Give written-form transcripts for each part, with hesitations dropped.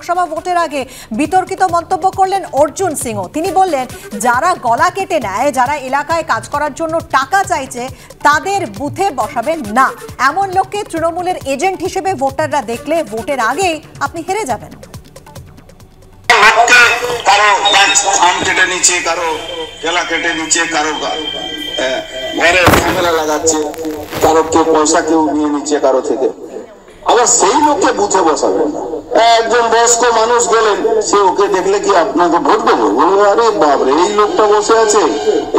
লোকসভা ভোটের আগে বিতর্কিত মন্তব্য করলেন অর্জুন সিংও। তিনি বললেন, যারা গলা কেটে নেয়, যারা এলাকায় কাজ করার জন্য টাকা চাইছে, তাদের বুথে বসাবেন না। এমন লোককে তৃণমূলের এজেন্ট হিসেবে ভোটাররা দেখলে ভোটের আগেই আপনি হেরে যাবেন। কারো আম কেটে নিচ্ছে, কারো কেলা কেটে নিচ্ছে, কারো ঘরে ক্যামেরা লাগাচ্ছে, কারো কেউ পয়সা কেউ নিয়ে নিচ্ছে কারো থেকে। আবার সেই লোককে বুঝে বসাবেন না। একজন বয়স্ক মানুষ গেলেন, সে ওকে দেখলে কি আপনাকে ভোট দেবো? বলবো আরে বাপরে, এই লোকটা বসে আছে,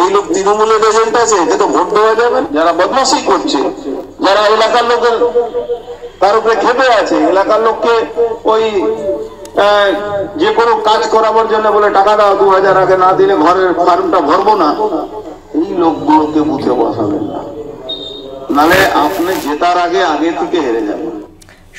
এই লোক তৃণমূলের এজেন্ট আছে, একে তো ভোট দেওয়া যাবে। যারা বদমাশি করছে, যারা এলাকার লোকের তার উপরে খেপে আছে, এলাকার লোককে ওই যে কোনো কাজ করাবার জন্য বলে টাকা দাও 2000 আগে না দিলে ঘরের ফার্মটা ভরবো না, এই লোকগুলোকে বুঝে বসাবেন না, নালে আপনি জেতার আগে থেকে হেরে যাবেন।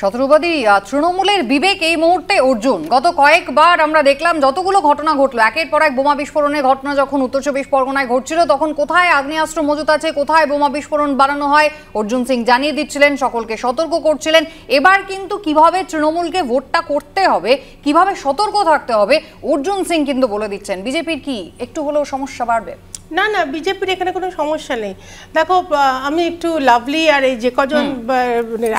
শত্রুবাদী তৃণমূলের বিবেক এই মুহূর্তে অর্জুন। গত কয়েকবার আমরা দেখলাম যতগুলো ঘটনা ঘটলো, একের পর এক বোমা বিস্ফোরণের ঘটনা যখন উত্তর চব্বিশ পরগনায় ঘটছিল, তখন কোথায় আগ্নেয়াস্ত্র মজুত আছে, কোথায় বোমা বিস্ফোরণ বাড়ানো হয়, অর্জুন সিং জানিয়ে দিচ্ছিলেন, সকলকে সতর্ক করছিলেন। এবার কিন্তু কিভাবে তৃণমূলকে ভোটটা করতে হবে, কিভাবে সতর্ক থাকতে হবে, অর্জুন সিং কিন্তু বলে দিচ্ছেন। বিজেপির কি একটু হলেও সমস্যা বাড়বে? না না, বিজেপির এখানে কোনো সমস্যা নেই। দেখো, আমি একটু লাভলি আর এই যে কজন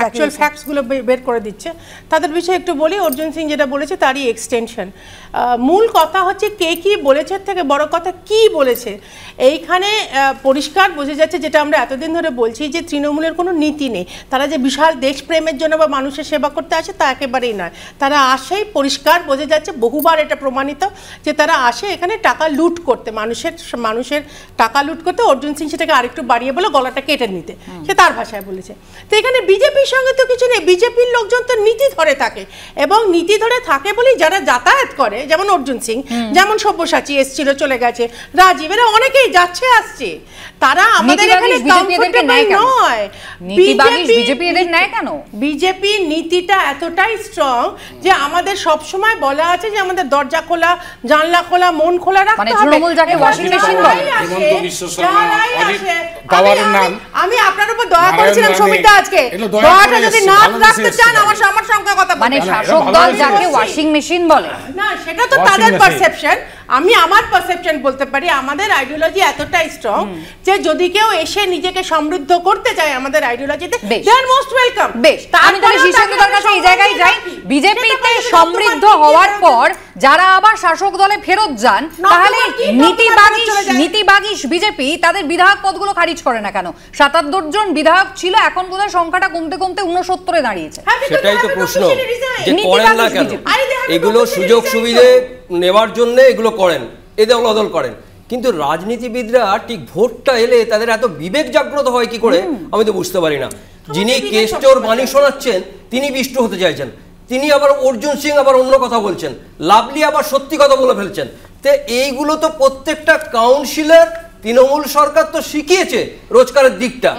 অ্যাকচুয়াল ফ্যাক্টসগুলো বের করে দিচ্ছে তাদের বিষয়ে একটু বলি। অর্জুন সিং যেটা বলেছে তারই এক্সটেনশন। মূল কথা হচ্ছে কে কি বলেছে, থেকে বড় কথা কি বলেছে। এইখানে পরিষ্কার বোঝা যাচ্ছে, যেটা আমরা এতদিন ধরে বলছি, যে তৃণমূলের কোনো নীতি নেই। তারা যে বিশাল দেশপ্রেমের জন্য বা মানুষের সেবা করতে আসে তা একেবারেই নয়। তারা আসেই পরিষ্কার বোঝা যাচ্ছে, বহুবার এটা প্রমাণিত, যে তারা আসে এখানে টাকা লুট করতে, মানুষের টাকা লুট করতে। অর্জুন সিং সেটাকে আরেকটু বাড়িয়ে বলে গলাটা কেটে নিতে, সে তার ভাষায় বলেছে। তো এখানে বিজেপির সঙ্গে তো কিছু নেই। বিজেপির লোকজন তো নীতি ধরে থাকে, এবং নীতি ধরে থাকে বলেই যারা যাতায়াত করে, যেমন অর্জুন সিং, যেমন সব্যসাচী এসেছিল চলে গেছে, রাজীব, এরা অনেকেই যাচ্ছে আসছে, তারা আমাদের এখানে কমফোর্টেবল নয়। বিজেপি নীতিটা এতটাই স্ট্রং যে আমাদের সব সময় বলা আছে যে আমাদের দরজা খোলা, জানলা খোলা, মন খোলা রাখতে হবে। আমি আপনার উপর দয়া করেছিলাম সবিতা, আজকে দয়াটা যদি না রাখতে চান আমার সঙ্গে কথা বলুন। মানে শাসক দল যাকে ওয়াশিং মেশিন বলে, না সেটা তো তাদের পারসেপশন। আমি আমার পারসেপশন বলতে পারি, আমাদের আইডিওলজি এতটাই স্ট্রং যে যদি কেউ এসে নিজেকে সমৃদ্ধ করতে চায় আমাদের আইডিওলজিতে, দে আর মোস্ট ওয়েলকাম। বেশ, আমি তাহলে শীর্ষেন্দুর কাছে এই জায়গায় যাই। বিজেপিতে সমৃদ্ধ হওয়ার পর যারা আবার শাসক দলে ফেরত যান, তাহলে নীতিবাগীশ বিজেপি তাদের বিধায়ক পদগুলো খারিজ করে না কেন? 77 জন বিধায়ক ছিল, এখন বোধহয় সংখ্যাটা কমতে কমতে 69-এ দাঁড়িয়েছে। সেটাই তো প্রশ্ন, যে করেন না কেন? এগুলো সুযোগ সুবিধে নেওয়ার জন্য এগুলো করেন, এদল বদল করেন, কিন্তু রাজনীতিবিদরা ঠিক ভোটটা এলে তাদের এত বিবেক জাগ্রত হয় কি করে আমি তো বুঝতে পারি না। যিনি কেষ্টর বাণী শোনাচ্ছেন তিনি বিষ্টু হতে চাইছেন, তিনি আবার অর্জুন সিং আবার অন্য কথা বলছেন, লাভলি আবার সত্যি কথা বলে ফেলছেন। তো এইগুলো তো প্রত্যেকটা কাউন্সিলর তৃণমূল সরকার তো শিখিয়েছে রোজগারের দিকটা,